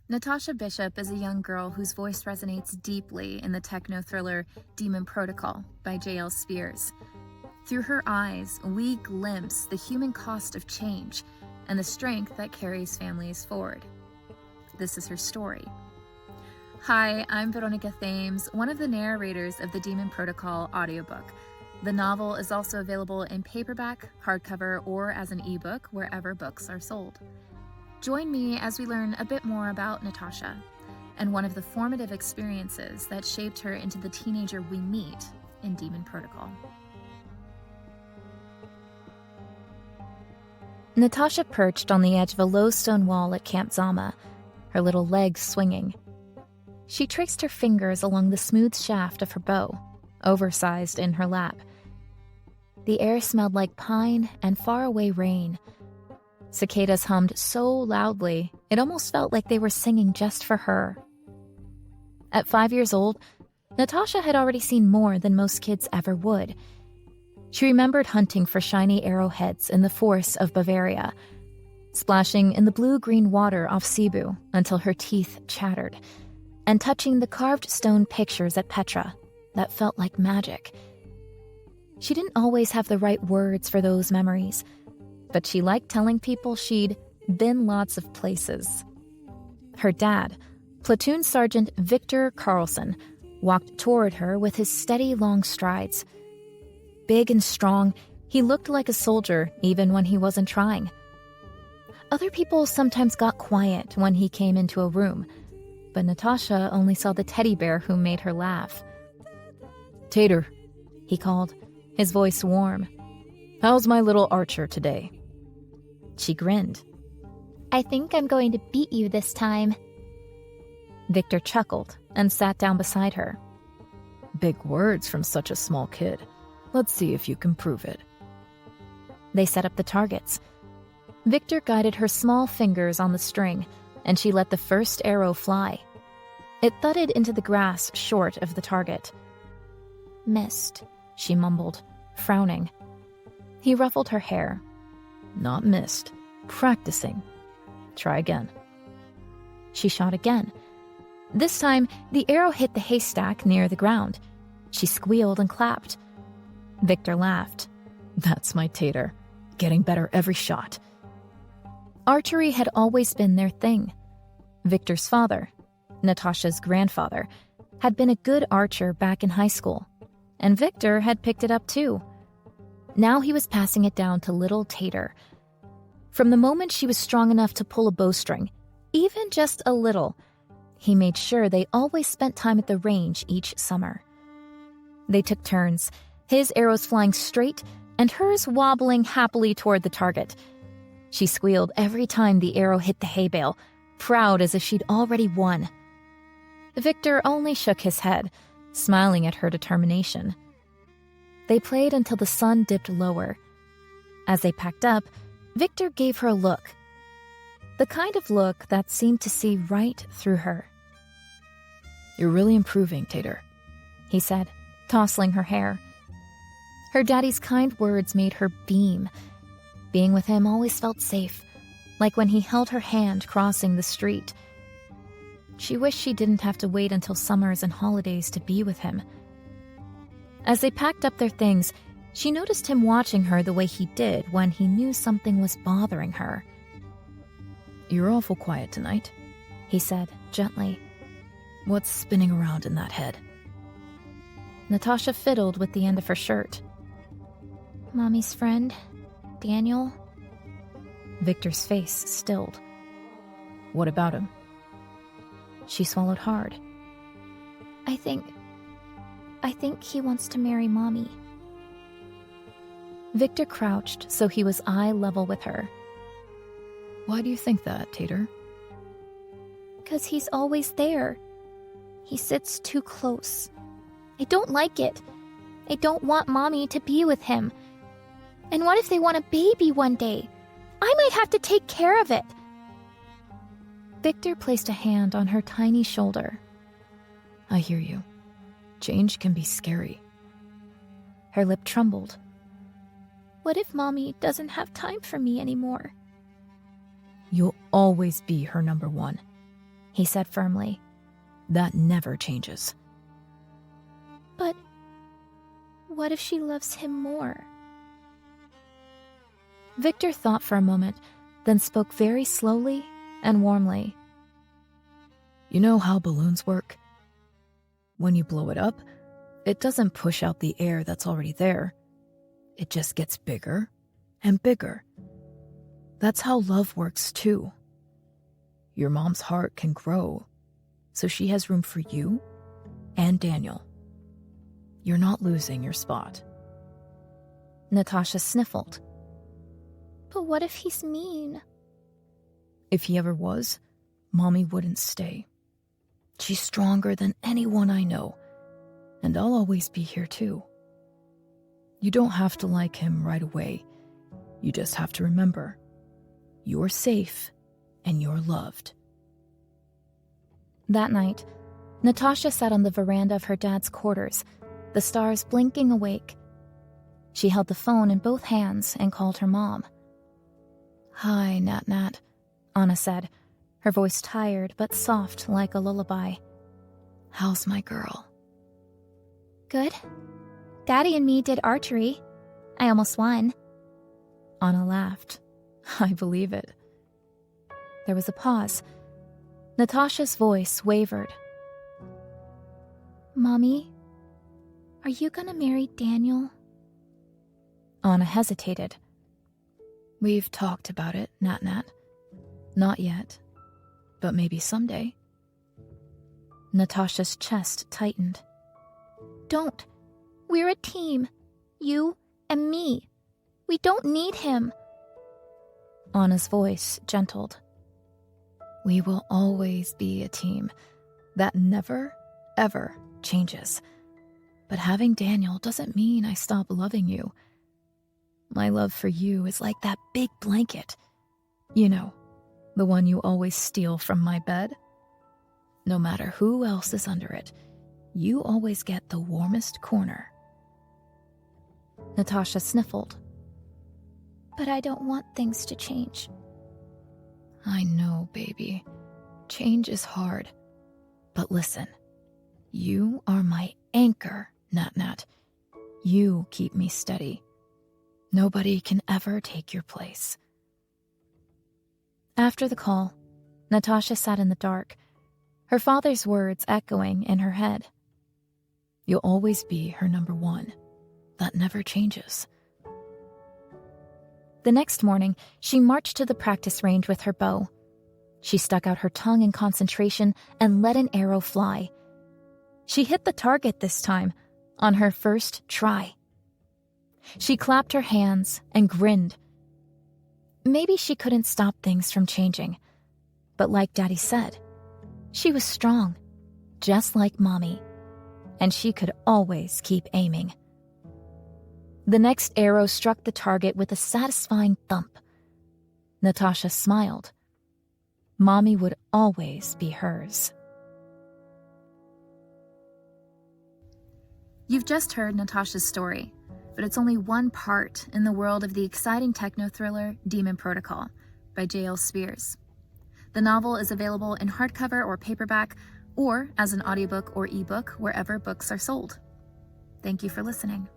Natasha Bishop is a young girl whose voice resonates deeply in the techno-thriller Daemon Protocol by J.L. Spears. Through her eyes, we glimpse the human cost of change and the strength that carries families forward. This is her story. Hi, I'm Veronica Thames, one of the narrators of the Daemon Protocol audiobook. The novel is also available in paperback, hardcover, or as an ebook wherever books are sold. Join me as we learn a bit more about Natasha and one of the formative experiences that shaped her into the teenager we meet in Daemon Protocol. Natasha perched on the edge of a low stone wall at Camp Zama, her little legs swinging. She traced her fingers along the smooth shaft of her bow, oversized in her lap. The air smelled like pine and faraway rain. Cicadas hummed so loudly, it almost felt like they were singing just for her. At 5 years old, Natasha had already seen more than most kids ever would. She remembered hunting for shiny arrowheads in the forests of Bavaria, splashing in the blue-green water off Cebu until her teeth chattered, and touching the carved stone pictures at Petra that felt like magic. She didn't always have the right words for those memories, but she liked telling people she'd been lots of places. Her dad, Platoon Sergeant Victor Carlson, walked toward her with his steady long strides. Big and strong, he looked like a soldier even when he wasn't trying. Other people sometimes got quiet when he came into a room, but Natasha only saw the teddy bear who made her laugh. "Tater," he called, his voice warm. "How's my little archer today?" She grinned. "I think I'm going to beat you this time." Victor chuckled and sat down beside her. "Big words from such a small kid. Let's see if you can prove it." They set up the targets. Victor guided her small fingers on the string, and she let the first arrow fly. It thudded into the grass short of the target. "Missed," she mumbled, frowning. He ruffled her hair. "Not missed. Practicing. Try again." She shot again. This time, the arrow hit the haystack near the ground. She squealed and clapped. Victor laughed. "That's my Tater. Getting better every shot." Archery had always been their thing. Victor's father, Natasha's grandfather, had been a good archer back in high school, and Victor had picked it up too. Now he was passing it down to little Tater. From the moment she was strong enough to pull a bowstring, even just a little, he made sure they always spent time at the range each summer. They took turns, his arrows flying straight and hers wobbling happily toward the target. She squealed every time the arrow hit the hay bale, proud as if she'd already won. Victor only shook his head, smiling at her determination. They played until the sun dipped lower. As they packed up, Victor gave her a look. The kind of look that seemed to see right through her. "You're really improving, Tater," he said, tousling her hair. Her daddy's kind words made her beam. Being with him always felt safe, like when he held her hand crossing the street. She wished she didn't have to wait until summers and holidays to be with him. As they packed up their things, she noticed him watching her the way he did when he knew something was bothering her. "You're awful quiet tonight," he said, gently. "What's spinning around in that head?" Natasha fiddled with the end of her shirt. "Mommy's friend, Daniel." Victor's face stilled. "What about him?" She swallowed hard. I think he wants to marry Mommy." Victor crouched so he was eye level with her. "Why do you think that, Tater?" "'Cause he's always there. He sits too close. I don't like it. I don't want Mommy to be with him. And what if they want a baby one day? I might have to take care of it." Victor placed a hand on her tiny shoulder. "I hear you. Change can be scary." Her lip trembled. What if Mommy doesn't have time for me anymore? You'll always be her number one. he said firmly. That never changes. But what if she loves him more? Victor thought for a moment, then spoke very slowly and warmly. You know how balloons work? When you blow it up, it doesn't push out the air that's already there. It just gets bigger and bigger. That's how love works too. Your mom's heart can grow, so she has room for you and Daniel. You're not losing your spot. Natasha sniffled. But what if he's mean? If he ever was, Mommy wouldn't stay. She's stronger than anyone I know, and I'll always be here too. You don't have to like him right away. You just have to remember, you're safe and you're loved. That night, Natasha sat on the veranda of her dad's quarters, the stars blinking awake. She held the phone in both hands and called her mom. Hi, Nat, Anna said, her voice tired but soft like a lullaby. How's my girl? Good. Daddy and me did archery. I almost won. Anna laughed. I believe it. There was a pause. Natasha's voice wavered. Mommy, are you gonna marry Daniel? Anna hesitated. We've talked about it, Nat. Not yet, but maybe someday. Natasha's chest tightened. Don't. We're a team. You and me. We don't need him. Anna's voice gentled. We will always be a team. That never, ever changes. But having Daniel doesn't mean I stop loving you. My love for you is like that big blanket. You know, the one you always steal from my bed. No matter who else is under it, you always get the warmest corner. Natasha sniffled. But I don't want things to change. I know, baby. Change is hard. But listen, you are my anchor, Nat. You keep me steady. Nobody can ever take your place. After the call, Natasha sat in the dark, her father's words echoing in her head. You'll always be her number one. That never changes. The next morning, she marched to the practice range with her bow. She stuck out her tongue in concentration and let an arrow fly. She hit the target this time, on her first try. She clapped her hands and grinned. Maybe she couldn't stop things from changing, but like Daddy said, she was strong, just like Mommy, and she could always keep aiming. The next arrow struck the target with a satisfying thump. Natasha smiled. Mommy would always be hers. You've just heard Natasha's story, but it's only one part in the world of the exciting techno-thriller Daemon Protocol by J.L. Spears. The novel is available in hardcover or paperback, or as an audiobook or ebook wherever books are sold. Thank you for listening.